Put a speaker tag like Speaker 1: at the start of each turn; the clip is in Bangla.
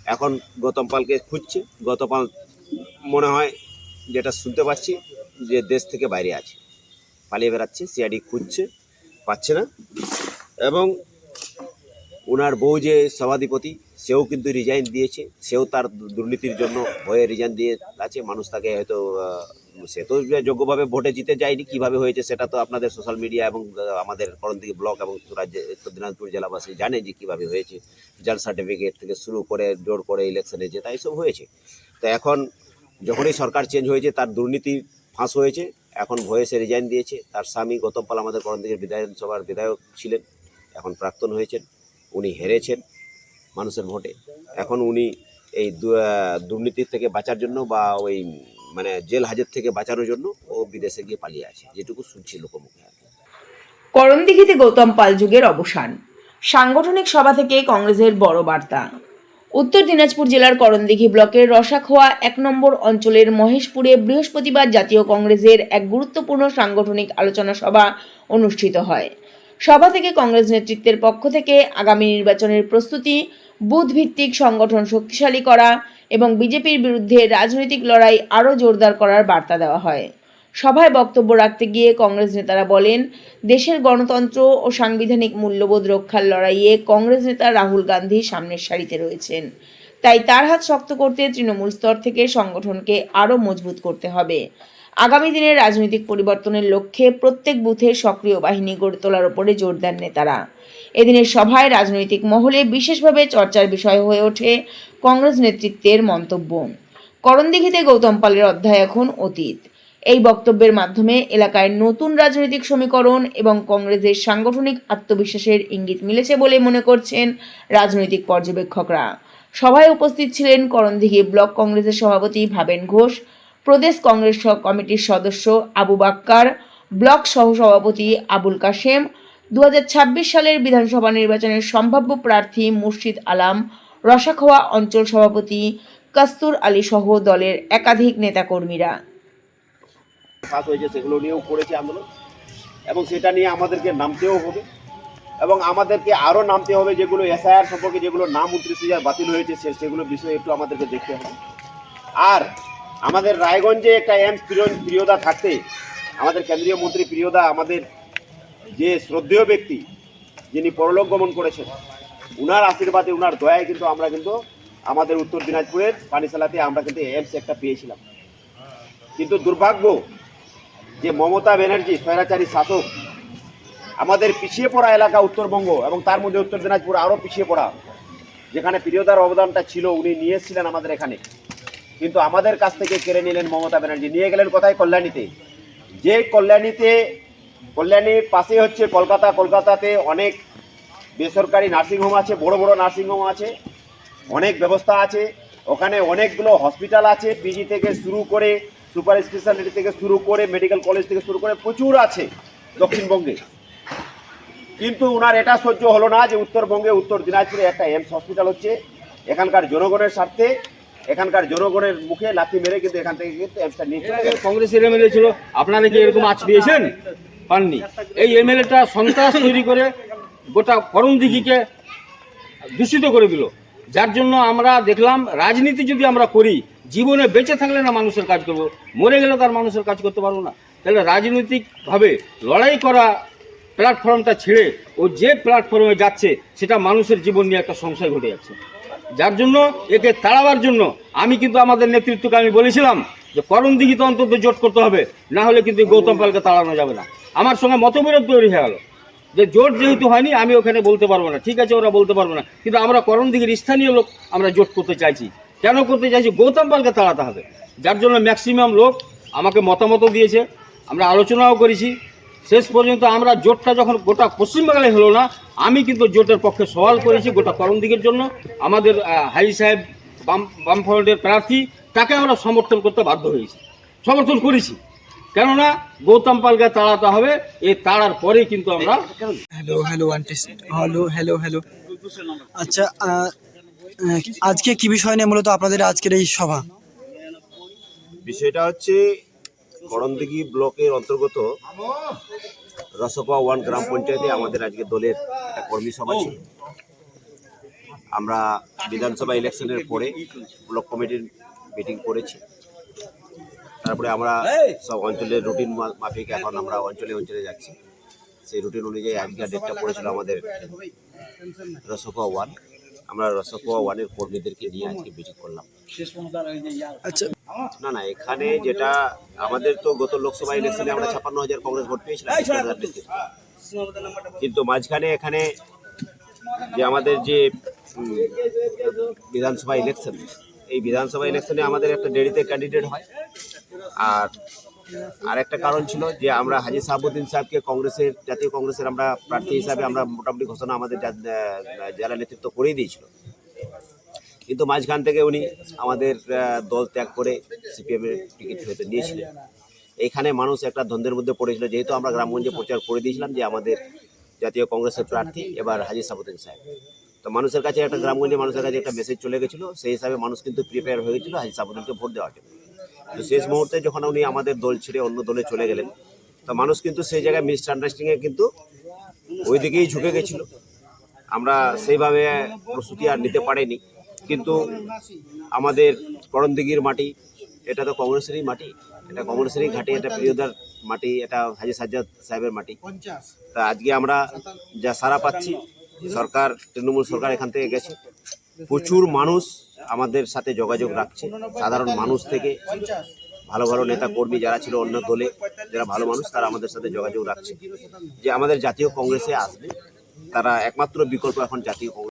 Speaker 1: এখন গৌতম পালকে খুঁজছে। গৌতম পাল মনে হয়, যেটা শুনতে পাচ্ছি, যে দেশ থেকে বাইরে আছে, পালিয়ে বেড়াচ্ছে, সিআইডি খুঁজছে, পাচ্ছে না। এবং ওনার বউ যে সভাধিপতি, সেও কিন্তু রিজাইন দিয়েছে, সেও তার দুর্নীতির জন্য হয়ে রিজাইন দিয়ে আছে। মানুষ তাকে হয়তো সে তো যোগ্যভাবে ভোটে জিতে যায়নি, কিভাবে হয়েছে সেটা তো আপনাদের সোশ্যাল মিডিয়া এবং আমাদের করণদিঘি ব্লক এবং রাজ্যে উত্তর দিনাজপুর জেলাবাসী জানে যে কীভাবে হয়েছে। জাল সার্টিফিকেট থেকে শুরু করে জোর করে ইলেকশনে জেতা এইসব হয়েছে। তো এখন যখনই সরকার চেঞ্জ হয়েছে, তার দুর্নীতি ফাঁস হয়েছে, এখন ভয়ে সে রিজাইন দিয়েছে। তার স্বামী গৌতম পাল আমাদের করণদিঘির বিধানসভার বিধায়ক ছিলেন, এখন প্রাক্তন হয়েছেন। উনি হেরেছেন মানুষের ভোটে। এখন উনি এই দুর্নীতির থেকে বাঁচার জন্য বা ওই মানে জেল হাজত থেকে বাঁচানোর জন্য ও বিদেশে গিয়ে পালিয়ে আছে, যেটুকু শুনছি লোকমুখে।
Speaker 2: করণদিঘিতে গৌতম পাল যুগের অবসান, সাংগঠনিক সভা থেকে কংগ্রেসের বড় বার্তা। উত্তর দিনাজপুর জেলার করণদিঘি ব্লকের রসাখোয়া 1 নম্বর অঞ্চলের মহেশপুরে বৃহস্পতিবার জাতীয় কংগ্রেসের এক গুরুত্বপূর্ণ সাংগঠনিক আলোচনা সভা অনুষ্ঠিত হয়। সভা থেকে কংগ্রেস নেতৃত্বের পক্ষ থেকে আগামী নির্বাচনের প্রস্তুতি, বুথ ভিত্তিক সংগঠন শক্তিশালী করা এবং বিজেপির বিরুদ্ধে রাজনৈতিক লড়াই আরও জোরদার করার বার্তা দেওয়া হয়। সভায় বক্তব্য রাখতে গিয়ে কংগ্রেস নেতারা বলেন, দেশের গণতন্ত্র ও সাংবিধানিক মূল্যবোধ রক্ষার লড়াইয়ে কংগ্রেস নেতা রাহুল গান্ধী সামনের সারিতে রয়েছেন। তাই তার হাত শক্ত করতে তৃণমূল স্তর থেকে সংগঠনকে আরও মজবুত করতে হবে। আগামী দিনের রাজনৈতিক পরিবর্তনের লক্ষ্যে প্রত্যেক বুথে সক্রিয় বাহিনী গড়ে তোলার উপরে জোর দেন নেতারা। এদিনের সভায় রাজনৈতিক মহলে বিশেষভাবে চর্চার বিষয় হয়ে ওঠে কংগ্রেস নেতৃত্বের মন্তব্য। করণদিঘিতে গৌতম পালের অধ্যায় এখন অতীত। এই বক্তব্যের মাধ্যমে এলাকায় নতুন রাজনৈতিক সমীকরণ এবং কংগ্রেসের সাংগঠনিক আত্মবিশ্বাসের ইঙ্গিত মিলেছে বলে মনে করছেন রাজনৈতিক পর্যবেক্ষকরা। সভায় উপস্থিত ছিলেন করণদিঘি ব্লক কংগ্রেসের সভাপতি ভাবেন ঘোষ, প্রদেশ কংগ্রেস কমিটির সদস্য আবু বাক্কার, ব্লক সহসভাপতি আবুল কাশেম, 2026 সালের বিধানসভা নির্বাচনের সম্ভাব্য প্রার্থী মুর্শিদ আলম, রসাখোয়া অঞ্চল সভাপতি কাস্তুর আলী সহ দলের একাধিক নেতাকর্মীরা।
Speaker 1: পাস হয়েছে সেগুলো নিয়েও করেছে আন্দোলন, এবং সেটা নিয়ে আমাদেরকে নামতেও হবে, এবং আমাদেরকে আরও নামতে হবে। যেগুলো এসআইআর সম্পর্কে যেগুলো নাম 29,000 বাতিল হয়েছে, সেগুলো বিষয়ে একটু আমাদেরকে দেখতে হবে। আর আমাদের রায়গঞ্জে একটা এমস প্রিয়দা থাকতে, আমাদের কেন্দ্রীয় মন্ত্রী প্রিয়দা, আমাদের যে শ্রদ্ধেয় ব্যক্তি, যিনি পরলোক গমন করেছেন, উনার আশীর্বাদে, উনার দয়ায় কিন্তু আমরা কিন্তু আমাদের উত্তর দিনাজপুরের পানিশালাতে আমরা কিন্তু এমস একটা পেয়েছিলাম। কিন্তু দুর্ভাগ্য যে মমতা ব্যানার্জি স্বৈরাচারী শাসক, আমাদের পিছিয়ে পড়া এলাকা উত্তরবঙ্গ এবং তার মধ্যে উত্তর দিনাজপুর আরও পিছিয়ে পড়া, যেখানে প্রিয়দার অবদানটা ছিল, উনি নিয়ে এসেছিলেন আমাদের এখানে, কিন্তু আমাদের কাছ থেকে কেড়ে নিলেন মমতা ব্যানার্জি। নিয়ে গেলেন কোথায়? কল্যাণীতে। যে কল্যাণীর পাশে হচ্ছে কলকাতা। কলকাতাতে অনেক বেসরকারি নার্সিংহোম আছে, বড় বড় নার্সিংহোম আছে, অনেক ব্যবস্থা আছে, ওখানে অনেকগুলো হসপিটাল আছে, পিজি থেকে শুরু করে সুপার স্পেশালিটি থেকে শুরু করে মেডিকেল কলেজ থেকে শুরু করে প্রচুর আছে দক্ষিণবঙ্গে। কিন্তু ওনার এটা সহ্য হলো না যে উত্তরবঙ্গে, উত্তর দিনাজপুরে একটা এমস হসপিটাল হচ্ছে, এখানকার জনগণের স্বার্থে, এখানকার জনগণের মুখে লাথি মেরে কিন্তু এখান থেকে কিন্তু এমসটা নিয়ে চলে গেছে।
Speaker 3: কংগ্রেসের এমএলএ ছিল, আপনারা কি এরকম আজ পেয়েছেন? পাননি। এই এমএলএটা সন্ত্রাস তৈরি করে গোটা করণদিঘিকে দূষিত করে দিল, যার জন্য আমরা দেখলাম রাজনীতি যদি আমরা করি, জীবনে বেঁচে থাকলে না মানুষের কাজ করব, মরে গেলে তার মানুষের কাজ করতে পারবো না। তাহলে রাজনৈতিকভাবে লড়াই করা প্ল্যাটফর্মটা ছেড়ে ও যে প্ল্যাটফর্মে যাচ্ছে, সেটা মানুষের জীবন নিয়ে একটা সংশয় ঘটে যাচ্ছে। যার জন্য একে তাড়াবার জন্য আমি কিন্তু আমাদের নেতৃত্বকে আমি বলেছিলাম যে করণদিঘিতে অন্তত জোট করতে হবে, না হলে কিন্তু গৌতম পালকে তাড়ানো যাবে না। আমার সঙ্গে মতবিরোধ তৈরি হয়ে গেল যে জোট যেহেতু হয়নি, আমি ওখানে বলতে পারবো না, ঠিক আছে ওরা বলতে পারবো না, কিন্তু আমরা করণদিঘির স্থানীয় লোক আমরা জোট করতে চাইছি। কেন করতে চাইছি? গৌতম পালকে তাড়াতে হবে। যার জন্য ম্যাক্সিমাম লোক আমাকে মতামত দিয়েছে, আমরা আলোচনাও করেছি। শেষ পর্যন্ত আমরা জোটটা যখন গোটা পশ্চিমবাংলায় হলো না, আমি কিন্তু জোটের পক্ষে সওয়াল করেছি গোটা করণদিঘির জন্য। আমাদের হাই সাহেব বামফ্রন্টের প্রার্থী, তাকে আমরা সমর্থন করতে বাধ্য হয়েছি, সমর্থন করেছি। কেননা গৌতম পালকে তাড়াতে হবে, এই তাড়ার পরেই কিন্তু আমরা
Speaker 4: হ্যালো। আচ্ছা, আজকে কি বিষয় নিয়ে মূলত আপনাদের আজকের এই সভা?
Speaker 1: বিষয়টা হচ্ছে করণদিঘি ব্লকের অন্তর্গত রসাখোয়া 1 গ্রাম পঞ্চায়েতে আমাদের আজকে দলের একটা কর্মী সভা ছিল। আমরা বিধানসভা ইলেকশনের পরে ব্লক কমিটির মিটিং করেছি। তারপরে আমরা সব অঞ্চলের রুটিন মাফিক এখন আমরা অঞ্চলে অঞ্চলে যাচ্ছি। সেই রুটিন অনুযায়ী আজকের ডেটটা পড়েছিল আমাদের রসকুয়া 1। আমরা রসকুয়া 1-এর কর্মীদেরকে নিয়ে আজকে মিটিং করলাম।
Speaker 4: আচ্ছা,
Speaker 1: না এখানে যেটা আমাদের তো গত লোকসভা ইলেকশনে আমরা 56,000 কংগ্রেস ভোট পেয়েছিলাম, কিন্তু মাঝখানে এখানে যে আমাদের যে বিধানসভা ইলেকশন, এই বিধানসভা ইলেকশনে আমাদের একটা দেরিতে ক্যান্ডিডেট হয়। আর একটা কারণ ছিল যে আমরা হাজী সাহাবুদ্দিন সাহেবকে জাতীয় কংগ্রেসের আমরা প্রার্থী হিসাবে আমরা মোটামুটি ঘোষণা আমাদের জেলা নেতৃত্ব করেই দিয়েছিল, কিন্তু মাঝখান থেকে উনি আমাদের দল ত্যাগ করে সিপিএমের টিকিট হয়তো নিয়েছিলেন। এইখানে মানুষ একটা দ্বন্দ্বের মধ্যে পড়েছিল, যেহেতু আমরা গ্রামগঞ্জে প্রচার করে দিয়েছিলাম যে আমাদের জাতীয় কংগ্রেসের প্রার্থী এবার হাজী সাহাবুদ্দিন সাহেব। তো মানুষের কাছে একটা গ্রামগঞ্জে মানুষের কাছে একটা মেসেজ চলে গেছিলো, সেই হিসাবে মানুষ কিন্তু প্রিপেয়ার হয়ে গেছিলো হাজী সাহাবুদ্দিনকে ভোট দেওয়ার জন্য। তো শেষ মুহূর্তে যখন উনি আমাদের দল ছেড়ে অন্য দলে চলে গেলেন, তো মানুষ কিন্তু সেই জায়গায় মিসআন্ডারস্ট্যান্ডিংয়ে কিন্তু ওই দিকেই ঝুঁকে গেছিলো। আমরা সেইভাবে প্রস্তুতি আর নিতে পারিনি, কিন্তু আমাদের করণদিঘির মাটি এটা তো কংগ্রেসেরই মাটি, এটা কংগ্রেসেরই ঘাটি, এটা প্রিয়দার মাটি, এটা হাজী সাজ্জাদ সাহেবের মাটি। তা আজকে আমরা যা সাড়া পাচ্ছি, সরকার তৃণমূল সরকার এখান থেকে গেছে, প্রচুর মানুষ আমাদের সাথে যোগাযোগ রাখছে, সাধারণ মানুষ থেকে ভালো ভালো নেতা কর্মী যারা ছিল অন্য দলে, যারা ভালো মানুষ তারা আমাদের সাথে যোগাযোগ রাখছে যে আমাদের জাতীয় কংগ্রেসে আসবে। তারা একমাত্র বিকল্প এখন জাতীয় কংগ্রেস।